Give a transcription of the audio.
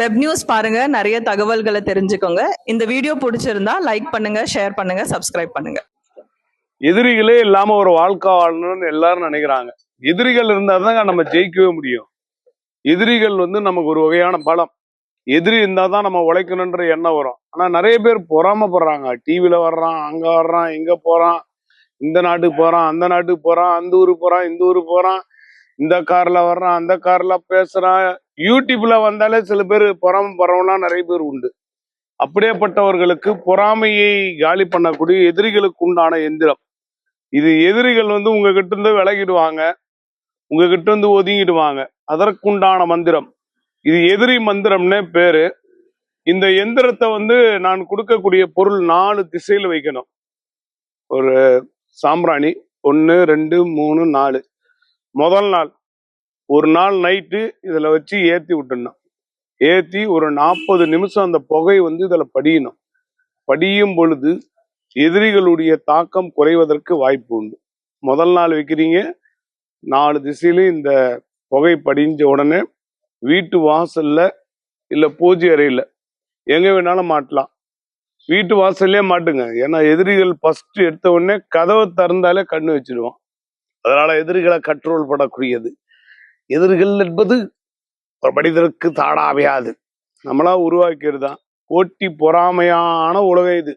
Web news பாருங்க, நிறைய தகவல்களை தெரிஞ்சுக்கோங்க. இந்த வீடியோ பிடிச்சிருந்தா லைக் பண்ணுங்க, ஷேர் பண்ணுங்க, சப்ஸ்கிரைப் பண்ணுங்க. எதிரிகளே இல்லாம ஒரு வாழ்க்கை வாழணும்னு எல்லாரும் நினைக்கிறாங்க. எதிரிகள் இருந்தாதான் நம்ம ஜெயிக்கவே முடியும். எதிரிகள் நமக்கு ஒரு வகையான பலம். எதிரி இருந்தாதான் நம்ம உழைக்கணும்ன்ற எண்ணம் வரும். ஆனா நிறைய பேர் பொறாமப்படுறாங்க. டிவில வர்றான், அங்க வர்றான், இங்க போறான், இந்த நாட்டுக்கு போறான், அந்த நாட்டுக்கு போறான், அந்த ஊருக்கு போறான், இந்த ஊருக்கு போறான், இந்த கார்ல வர்றான், அந்த கார்ல பேசுறான். யூடியூப்ல வந்தாலே சில பேர் பொறாமப்படுறவனா நிறைய பேர் உண்டு. அப்படியேப்பட்டவர்களுக்கு பொறாமையை காலி பண்ணக்கூடிய எதிரிகளுக்கு உண்டான எந்திரம் இது. எதிரிகள் உங்ககிட்ட இருந்து விலகிடுவாங்க, உங்ககிட்ட இருந்து ஒதுங்கிடுவாங்க. அதற்குண்டான மந்திரம் இது. எதிரி மந்திரம்னே பேரு. இந்த எந்திரத்தை நான் கொடுக்கக்கூடிய பொருள் 4 திசையில வைக்கணும். ஒரு சாம்பிராணி 1 2 3 4. முதல் நாள் ஒரு நாள் நைட்டு இதுல வச்சு ஏத்தி விட்டுணும். ஏத்தி ஒரு 40 நிமிஷம் அந்த புகை இதுல படியணும். படியும் பொழுது எதிரிகளுடைய தாக்கம் குறைவதற்கு வாய்ப்பு உண்டு. முதல் நாள் வைக்கிறீங்க, 4 திசையிலும் இந்த புகை படிஞ்ச உடனே வீட்டு வாசல்ல இல்ல பூஜை அறையில எங்க வேணாலும் மாட்டலாம். வீட்டு வாசல்லே மாட்டுங்க. ஏன்னா எதிரிகள் ஃபர்ஸ்ட் எடுத்த உடனே கதவை திறந்தாலே கண்ணு வச்சிருவான். அதனால எதிரிகளை கண்ட்ரோல் பண்ணக்கூடியது. எதிரிகள் என்பது ஒரு மனிதருக்கு தாடாவையாது, நம்மளா உருவாக்கியது தான். போட்டி பொறாமையான உலகம் இது.